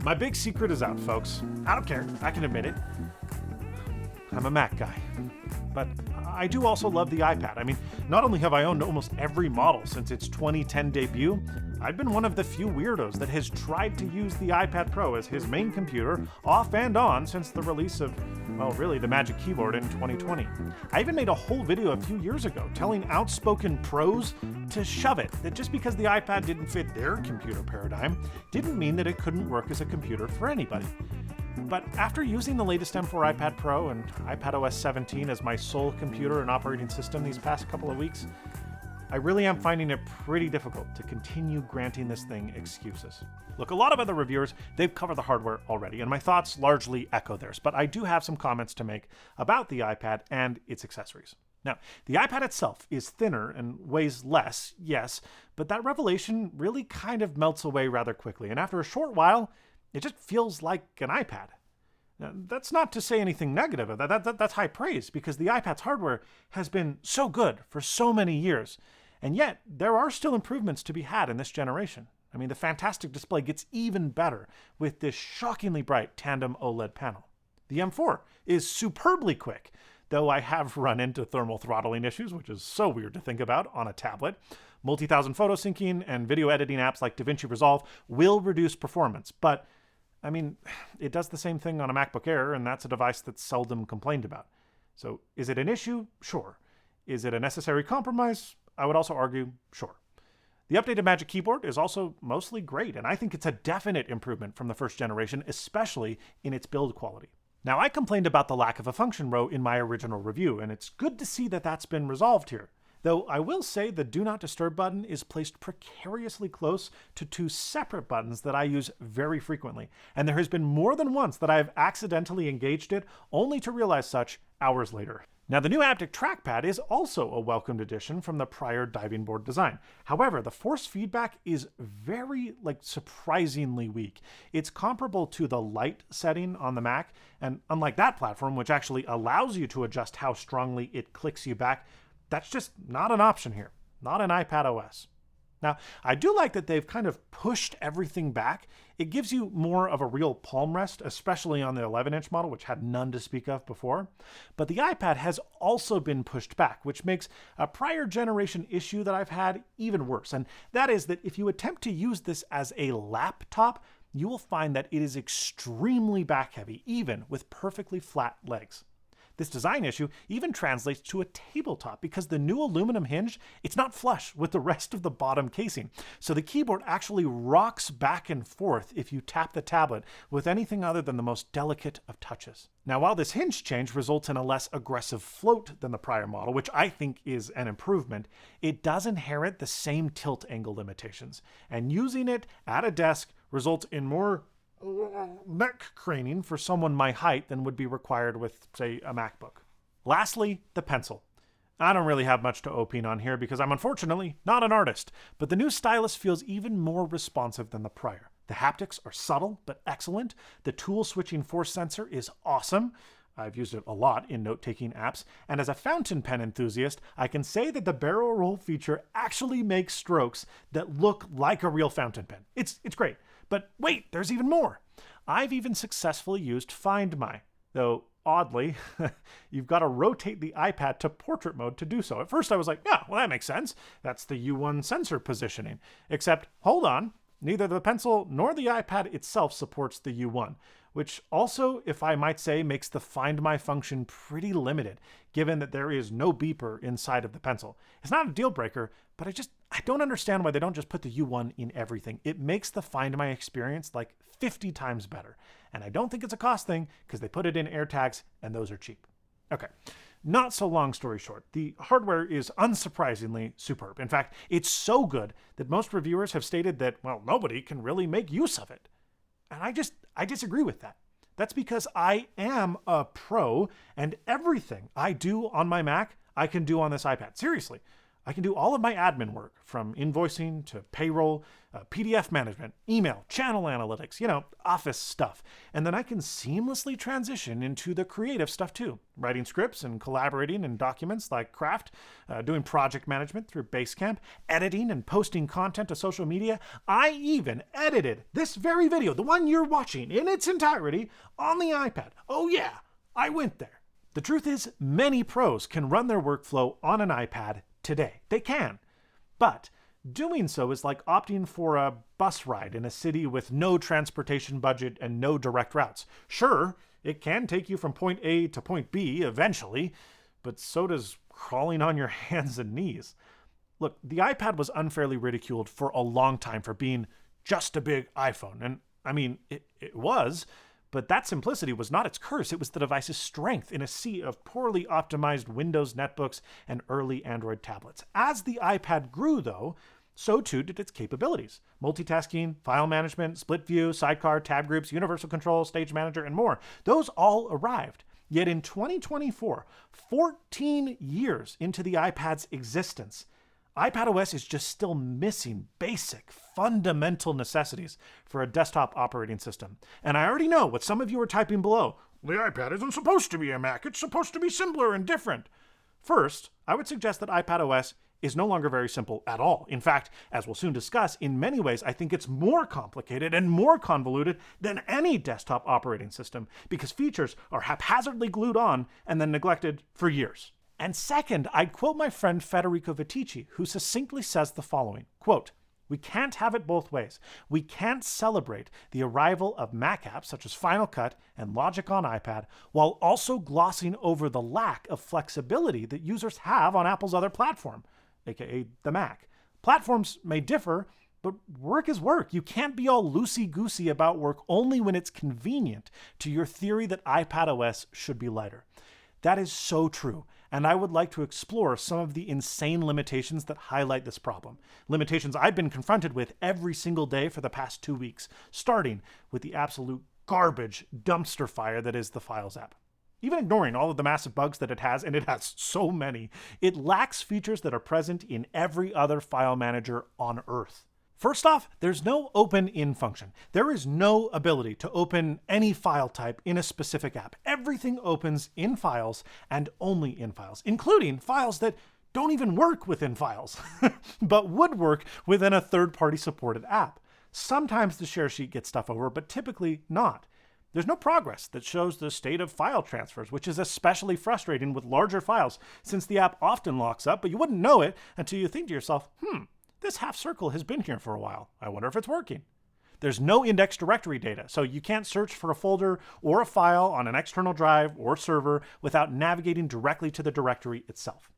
My big secret is out, folks. I don't care. I can admit it. I'm a Mac guy. But I do also love the iPad. I mean, not only have I owned almost every model since its 2010 debut, I've been one of the few weirdos that has tried to use the iPad Pro as his main computer off and on since the release of, well, really the Magic Keyboard in 2020. I even made a whole video a few years ago telling outspoken pros to shove it, that just because the iPad didn't fit their computer paradigm didn't mean that it couldn't work as a computer for anybody. But after using the latest M4 iPad Pro and iPadOS 17 as my sole computer and operating system these past couple of weeks, I really am finding it pretty difficult to continue granting this thing excuses. Look, a lot of other reviewers, they've covered the hardware already, and my thoughts largely echo theirs, but I do have some comments to make about the iPad and its accessories. Now, the iPad itself is thinner and weighs less, yes, but that revelation really kind of melts away rather quickly, and after a short while, it just feels like an iPad. Now, that's not to say anything negative. That's high praise, because the iPad's hardware has been so good for so many years. And yet, there are still improvements to be had in this generation. I mean, the fantastic display gets even better with this shockingly bright tandem OLED panel. The M4 is superbly quick, though I have run into thermal throttling issues, which is so weird to think about on a tablet. Multi-thousand photo syncing and video editing apps like DaVinci Resolve will reduce performance, but I mean, it does the same thing on a MacBook Air, and that's a device that's seldom complained about. So is it an issue? Sure. Is it a necessary compromise? I would also argue, sure. The updated Magic Keyboard is also mostly great, and I think it's a definite improvement from the first generation, especially in its build quality. Now, I complained about the lack of a function row in my original review, and it's good to see that that's been resolved here. Though I will say the Do Not Disturb button is placed precariously close to two separate buttons that I use very frequently, and there has been more than once that I have accidentally engaged it, only to realize such hours later. Now, the new haptic trackpad is also a welcomed addition from the prior diving board design. However, the force feedback is very, surprisingly weak. It's comparable to the light setting on the Mac, and unlike that platform, which actually allows you to adjust how strongly it clicks you back, that's just not an option here, not in iPadOS. Now, I do like that they've kind of pushed everything back. It gives you more of a real palm rest, especially on the 11-inch model, which had none to speak of before. But the iPad has also been pushed back, which makes a prior generation issue that I've had even worse. And that is that if you attempt to use this as a laptop, you will find that it is extremely back heavy, even with perfectly flat legs. This design issue even translates to a tabletop because the new aluminum hinge, it's not flush with the rest of the bottom casing. So the keyboard actually rocks back and forth if you tap the tablet with anything other than the most delicate of touches. Now, while this hinge change results in a less aggressive float than the prior model, which I think is an improvement, it does inherit the same tilt angle limitations. And using it at a desk results in more neck craning for someone my height than would be required with, say, a MacBook. Lastly, the pencil. I don't really have much to opine on here because I'm unfortunately not an artist, but the new stylus feels even more responsive than the prior. The haptics are subtle but excellent. The tool switching force sensor is awesome. I've used it a lot in note-taking apps, and as a fountain pen enthusiast, I can say that the barrel roll feature actually makes strokes that look like a real fountain pen. It's great. But wait, there's even more. I've even successfully used Find My, though oddly, you've got to rotate the iPad to portrait mode to do so. At first I was like, yeah, well that makes sense. That's the U1 sensor positioning. Except, hold on, neither the pencil nor the iPad itself supports the U1, which also, if I might say, makes the Find My function pretty limited, given that there is no beeper inside of the pencil. It's not a deal breaker, but I don't understand why they don't just put the U1 in everything. It makes the Find My experience like 50 times better. And I don't think it's a cost thing because they put it in AirTags and those are cheap. Okay, not so long story short, the hardware is unsurprisingly superb. In fact, it's so good that most reviewers have stated that, well, nobody can really make use of it. And I disagree with that. That's because I am a pro and everything I do on my Mac, I can do on this iPad. Seriously. I can do all of my admin work, from invoicing to payroll, PDF management, email, channel analytics, office stuff. And then I can seamlessly transition into the creative stuff too, writing scripts and collaborating in documents like Craft, doing project management through Basecamp, editing and posting content to social media. I even edited this very video, the one you're watching in its entirety, on the iPad. Oh yeah, I went there. The truth is, many pros can run their workflow on an iPad today. They can. But doing so is like opting for a bus ride in a city with no transportation budget and no direct routes. Sure, it can take you from point A to point B eventually, but so does crawling on your hands and knees. Look, the iPad was unfairly ridiculed for a long time for being just a big iPhone. And I mean, it was. But that simplicity was not its curse, it was the device's strength in a sea of poorly optimized Windows netbooks and early Android tablets. As the iPad grew, though, so too did its capabilities. Multitasking, file management, split view, sidecar, tab groups, universal control, stage manager, and more. Those all arrived. Yet in 2024, 14 years into the iPad's existence, iPadOS is just still missing basic, fundamental necessities for a desktop operating system. And I already know what some of you are typing below. The iPad isn't supposed to be a Mac. It's supposed to be simpler and different. First, I would suggest that iPadOS is no longer very simple at all. In fact, as we'll soon discuss, in many ways, I think it's more complicated and more convoluted than any desktop operating system because features are haphazardly glued on and then neglected for years. And second, I'd quote my friend Federico Viticci, who succinctly says the following, quote, "We can't have it both ways. We can't celebrate the arrival of Mac apps such as Final Cut and Logic on iPad while also glossing over the lack of flexibility that users have on Apple's other platform, aka the Mac. Platforms may differ, but work is work. You can't be all loosey-goosey about work only when it's convenient to your theory that iPadOS should be lighter." That is so true, and I would like to explore some of the insane limitations that highlight this problem. Limitations I've been confronted with every single day for the past 2 weeks, starting with the absolute garbage dumpster fire that is the Files app. Even ignoring all of the massive bugs that it has, and it has so many, it lacks features that are present in every other file manager on Earth. First off, there's no open-in function. There is no ability to open any file type in a specific app. Everything opens in Files and only in Files, including files that don't even work within Files, but would work within a third-party supported app. Sometimes the share sheet gets stuff over, but typically not. There's no progress that shows the state of file transfers, which is especially frustrating with larger files, since the app often locks up, but you wouldn't know it until you think to yourself, this half circle has been here for a while. I wonder if it's working. There's no index directory data, so you can't search for a folder or a file on an external drive or server without navigating directly to the directory itself.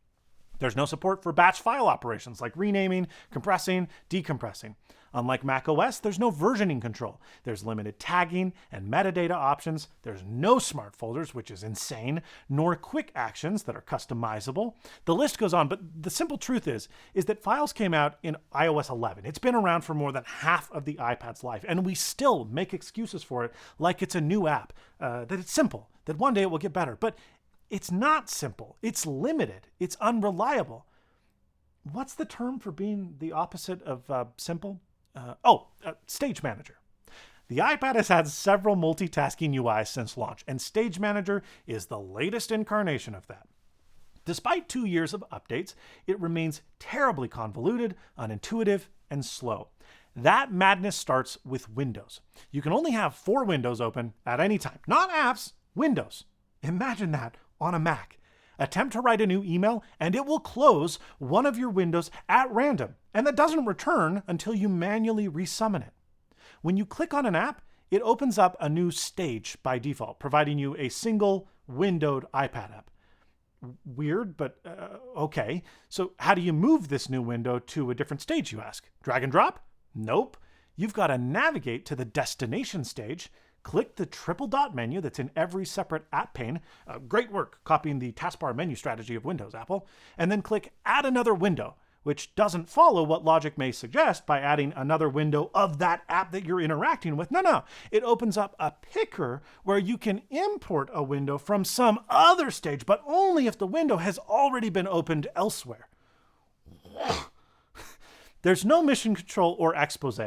There's no support for batch file operations like renaming, compressing, decompressing. Unlike macOS, there's no versioning control. There's limited tagging and metadata options. There's no smart folders, which is insane, nor quick actions that are customizable. The list goes on, but the simple truth is that Files came out in iOS 11. It's been around for more than half of the iPad's life, and we still make excuses for it like it's a new app, that it's simple, that one day it will get better. But it's not simple. It's limited. It's unreliable. What's the term for being the opposite of simple? Stage Manager. The iPad has had several multitasking UIs since launch, and Stage Manager is the latest incarnation of that. Despite 2 years of updates, it remains terribly convoluted, unintuitive, and slow. That madness starts with Windows. You can only have 4 windows open at any time. Not apps, windows. Imagine that on a Mac. Attempt to write a new email, and it will close one of your windows at random, and that doesn't return until you manually resummon it. When you click on an app, it opens up a new stage by default, providing you a single windowed iPad app. Weird, but okay. So how do you move this new window to a different stage, you ask? Drag and drop? Nope. You've got to navigate to the destination stage, click the triple dot menu that's in every separate app pane. Great work copying the taskbar menu strategy of Windows, Apple. And then click Add Another Window, which doesn't follow what logic may suggest by adding another window of that app that you're interacting with. No. It opens up a picker where you can import a window from some other stage, but only if the window has already been opened elsewhere. There's no mission control or expose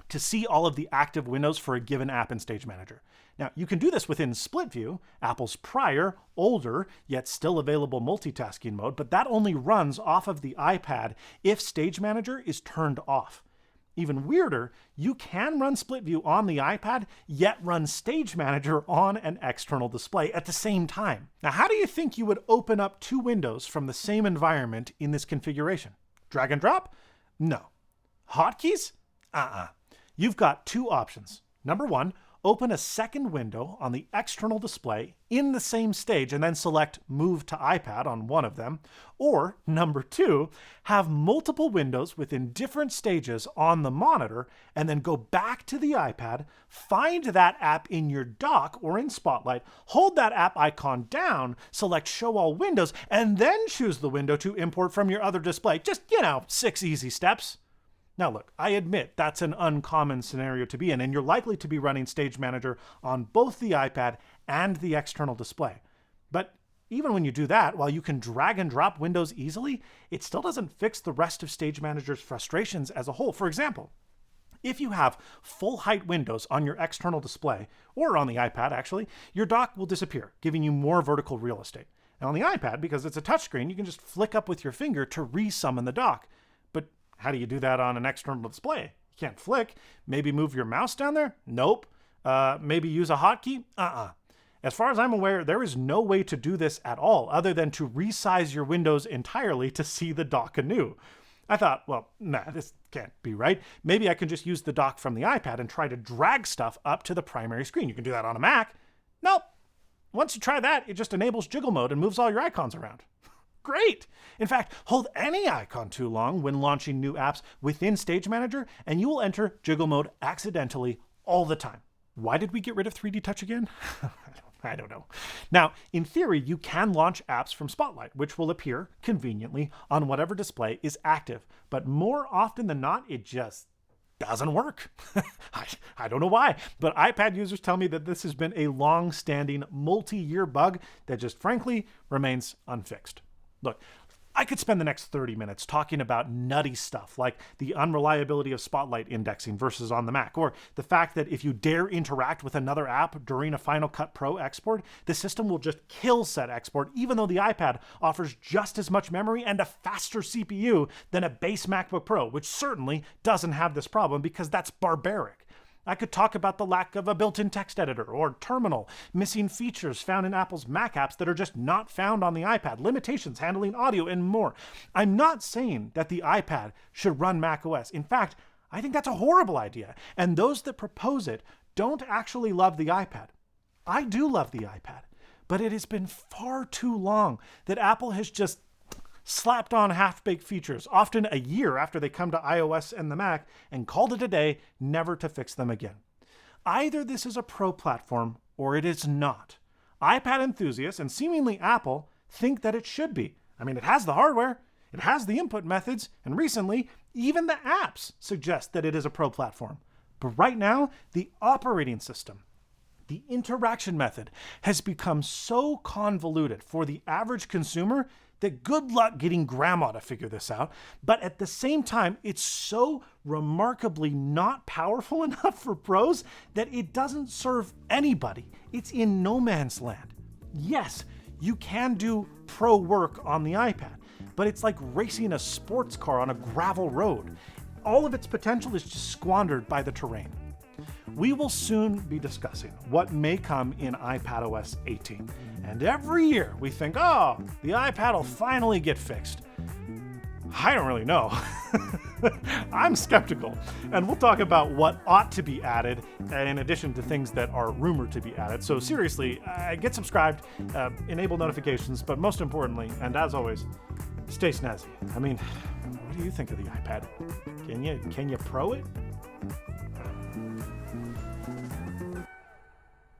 to see all of the active windows for a given app in Stage Manager. Now, you can do this within Split View, Apple's prior, older, yet still available multitasking mode, but that only runs off of the iPad if Stage Manager is turned off. Even weirder, you can run Split View on the iPad, yet run Stage Manager on an external display at the same time. Now, how do you think you would open up two windows from the same environment in this configuration? Drag and drop? No. Hotkeys? You've got two options. Number one, open a second window on the external display in the same stage and then select Move to iPad on one of them. Or, number two, have multiple windows within different stages on the monitor and then go back to the iPad, find that app in your dock or in Spotlight, hold that app icon down, select Show All Windows, and then choose the window to import from your other display. Just, 6 easy steps. Now look, I admit that's an uncommon scenario to be in, and you're likely to be running Stage Manager on both the iPad and the external display. But even when you do that, while you can drag and drop windows easily, it still doesn't fix the rest of Stage Manager's frustrations as a whole. For example, if you have full height windows on your external display, or on the iPad actually, your dock will disappear, giving you more vertical real estate. Now on the iPad, because it's a touchscreen, you can just flick up with your finger to re-summon the dock. But how do you do that on an external display? You can't flick. Maybe move your mouse down there? Nope. Maybe use a hotkey? As far as I'm aware, there is no way to do this at all other than to resize your windows entirely to see the dock anew. I thought, well, this can't be right. Maybe I can just use the dock from the iPad and try to drag stuff up to the primary screen. You can do that on a Mac. Nope. Once you try that, it just enables jiggle mode and moves all your icons around. Great! In fact, hold any icon too long when launching new apps within Stage Manager, and you will enter jiggle mode accidentally all the time. Why did we get rid of 3D Touch again? I don't know. Now, in theory, you can launch apps from Spotlight, which will appear conveniently on whatever display is active. But more often than not, it just doesn't work. I don't know why, but iPad users tell me that this has been a long-standing, multi-year bug that just frankly remains unfixed. Look, I could spend the next 30 minutes talking about nutty stuff like the unreliability of Spotlight indexing versus on the Mac, or the fact that if you dare interact with another app during a Final Cut Pro export, the system will just kill said export, even though the iPad offers just as much memory and a faster CPU than a base MacBook Pro, which certainly doesn't have this problem because that's barbaric. I could talk about the lack of a built-in text editor or terminal, missing features found in Apple's Mac apps that are just not found on the iPad, limitations handling audio, and more. I'm not saying that the iPad should run macOS. In fact, I think that's a horrible idea, and those that propose it don't actually love the iPad. I do love the iPad, but it has been far too long that Apple has just slapped on half-baked features, often a year after they come to iOS and the Mac, and called it a day, never to fix them again. Either this is a pro platform or it is not. iPad enthusiasts, and seemingly Apple, think that it should be. I mean, it has the hardware, it has the input methods, and recently, even the apps suggest that it is a pro platform. But right now, the operating system, the interaction method, has become so convoluted for the average consumer that good luck getting grandma to figure this out. But at the same time, it's so remarkably not powerful enough for pros that it doesn't serve anybody. It's in no man's land. Yes, you can do pro work on the iPad, but it's like racing a sports car on a gravel road. All of its potential is just squandered by the terrain. We will soon be discussing what may come in iPadOS 18. And every year we think, oh, the iPad will finally get fixed. I don't really know. I'm skeptical. And we'll talk about what ought to be added in addition to things that are rumored to be added. So seriously, get subscribed, enable notifications, but most importantly, and as always, stay snazzy. I mean, what do you think of the iPad? Can you pro it?